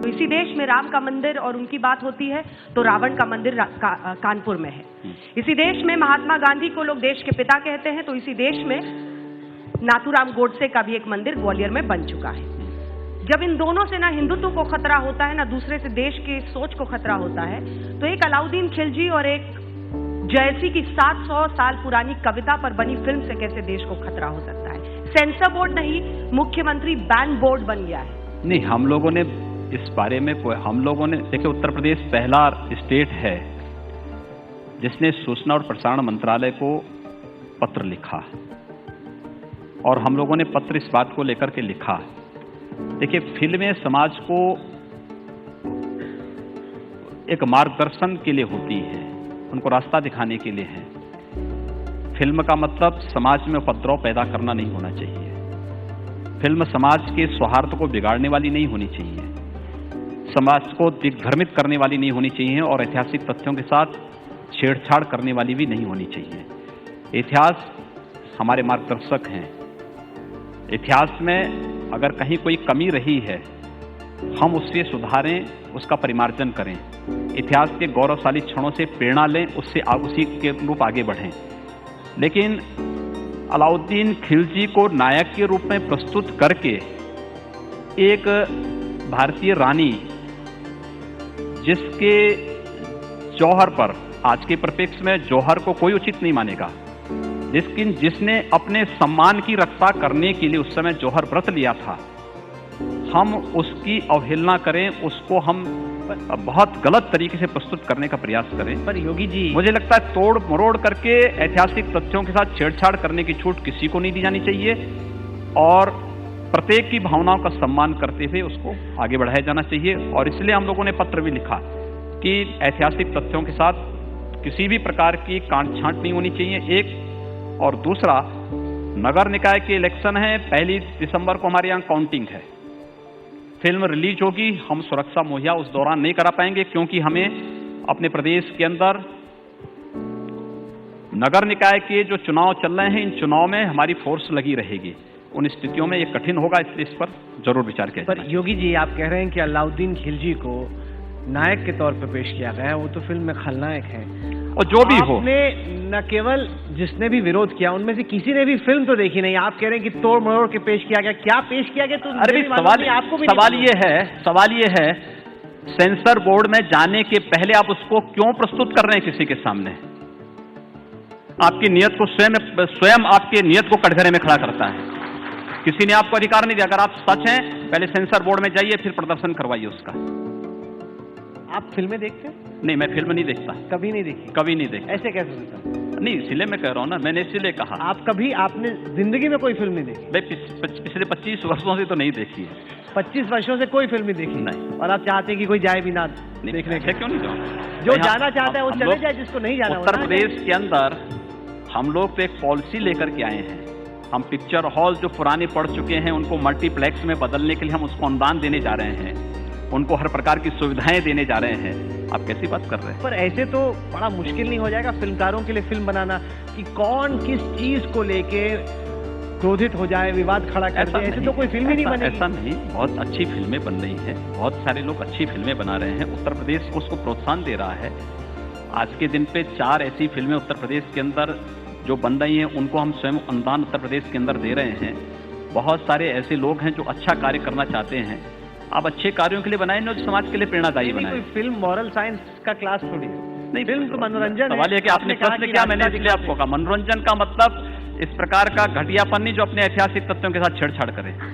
इसी देश में राम का मंदिर और उनकी बात होती है तो रावण का मंदिर कानपुर में है। इसी देश में महात्मा गांधी को लोग देश के पिता कहते हैं तो इसी देश में नाथूराम गोडसे का भी एक मंदिर ग्वालियर में बन चुका है। जब इन दोनों से ना हिंदुत्व को खतरा होता है ना दूसरे से देश की सोच को खतरा होता है, तो एक अलाउद्दीन खिलजी और एक जयसी की 700 साल पुरानी कविता पर बनी फिल्म से कैसे देश को खतरा हो सकता है? सेंसर बोर्ड नहीं, मुख्यमंत्री बैन बोर्ड बन गया है। नहीं, हम लोगों ने इस बारे में हम लोगों ने देखिए, उत्तर प्रदेश पहला स्टेट है जिसने सूचना और प्रसारण मंत्रालय को पत्र लिखा, और हम लोगों ने पत्र इस बात को लेकर के लिखा। देखिए, फिल्में समाज को एक मार्गदर्शन के लिए होती है, उनको रास्ता दिखाने के लिए है। फिल्म का मतलब समाज में उपद्रव पैदा करना नहीं होना चाहिए। फिल्म समाज के सौहार्द को बिगाड़ने वाली नहीं होनी चाहिए, समाज को दिग्भ्रमित करने वाली नहीं होनी चाहिए, और ऐतिहासिक तथ्यों के साथ छेड़छाड़ करने वाली भी नहीं होनी चाहिए। इतिहास हमारे मार्गदर्शक हैं। इतिहास में अगर कहीं कोई कमी रही है, हम उससे सुधारें, उसका परिमार्जन करें, इतिहास के गौरवशाली क्षणों से प्रेरणा लें, उससे उसी के अनुरूप आगे बढ़ें। लेकिन अलाउद्दीन खिलजी को नायक के रूप में प्रस्तुत करके एक भारतीय रानी, जिसके जौहर पर आज के परिप्रेक्ष्य में जौहर को कोई उचित नहीं मानेगा, लेकिन जिसने अपने सम्मान की रक्षा करने के लिए उस समय जौहर व्रत लिया था, हम उसकी अवहेलना करें, उसको हम बहुत गलत तरीके से प्रस्तुत करने का प्रयास करें। पर योगी जी, मुझे लगता है तोड़ मरोड़ करके ऐतिहासिक तथ्यों के साथ छेड़छाड़ करने की छूट किसी को नहीं दी जानी चाहिए, और प्रत्येक की भावनाओं का सम्मान करते हुए उसको आगे बढ़ाया जाना चाहिए। और इसलिए हम लोगों ने पत्र भी लिखा कि ऐतिहासिक तथ्यों के साथ किसी भी प्रकार की काट छांट नहीं होनी चाहिए, एक। और दूसरा, नगर निकाय के इलेक्शन है, 1 दिसंबर को हमारे यहाँ काउंटिंग है, फिल्म रिलीज होगी, हम सुरक्षा मुहैया उस दौरान नहीं करा पाएंगे, क्योंकि हमें अपने प्रदेश के अंदर नगर निकाय के जो चुनाव चल रहे हैं, इन चुनाव में हमारी फोर्स लगी रहेगी। उन स्थितियों में ये कठिन होगा, इसलिए इस पर जरूर विचार किया जाए। पर योगी जी, आप कह रहे हैं कि अलाउद्दीन खिलजी को नायक के तौर पर पेश किया गया है, वो तो फिल्म में खलनायक है, और जो भी हो, आपने न केवल जिसने भी विरोध किया उनमें से किसी ने भी फिल्म तो देखी नहीं, आप कह रहे हैं कि तोड़ मरोड़ के पेश किया गया, क्या पेश किया गया? तो अरे सवाल ये है, सेंसर बोर्ड में जाने के पहले आप उसको क्यों प्रस्तुत कर रहे हैं किसी के सामने? आपकी नियत को स्वयं आपके नियत को कटघरे में खड़ा करता है। किसी ने आपको अधिकार नहीं दिया। अगर आप सच हैं, पहले सेंसर बोर्ड में जाइए, फिर प्रदर्शन करवाइए उसका। आप फिल्में देखते हैं? नहीं, मैं फिल्म नहीं देखता। कभी नहीं देखी? कभी नहीं देखी। ऐसे कैसे होता? नहीं, इसलिए मैं कह रहा हूं ना, मैंने इसलिए कहा। आपने जिंदगी में कोई फिल्म नहीं देखी? भाई, पिछले 25 वर्षों से तो नहीं देखी है। 25 वर्षों से कोई फिल्म नहीं देखी? नहीं। और आप चाहते हैं कि कोई जाए भी ना देखने के? क्यों नहीं जाऊँ? जो जाना चाहता है वो चले जाए, जिसको नहीं जाना। उत्तर प्रदेश के अंदर हम लोग तो एक पॉलिसी लेकर के आए हैं। हम पिक्चर हॉल जो पुराने पड़ चुके हैं उनको मल्टीप्लेक्स में बदलने के लिए हम उसको अनुदान देने जा रहे हैं, उनको हर प्रकार की सुविधाएं देने जा रहे हैं। आप कैसी बात कर रहे हैं? पर ऐसे तो बड़ा मुश्किल नहीं हो जाएगा फिल्मकारों के लिए फिल्म बनाना कि कौन किस चीज को लेके क्रोधित हो जाए, विवाद खड़ा कर दे? ऐसे तो कोई फिल्म ही नहीं बनेगी। ऐसा नहीं, बहुत अच्छी फिल्में बन रही हैं, बहुत सारे लोग अच्छी फिल्में बना रहे हैं। उत्तर प्रदेश उसको प्रोत्साहन दे रहा है। आज के दिन पे 4 ऐसी फिल्में उत्तर प्रदेश के अंदर जो बन रही हैं, उनको हम स्वयं अनुदान उत्तर प्रदेश के अंदर दे रहे हैं। बहुत सारे ऐसे लोग हैं जो अच्छा कार्य करना चाहते हैं। आप अच्छे कार्यों के लिए बनाए ना, जो समाज के लिए प्रेरणादायी बनाए। कोई फिल्म मॉरल साइंस का क्लास थोड़ी नहीं, फिल्म तो मनोरंजन है। सवाल है कि आपने प्रश्न किया, मैंने इसलिए आपको कहा। मनोरंजन का मतलब इस प्रकार का घटियापन नहीं जो अपने ऐतिहासिक तथ्यों के साथ छेड़छाड़ करे।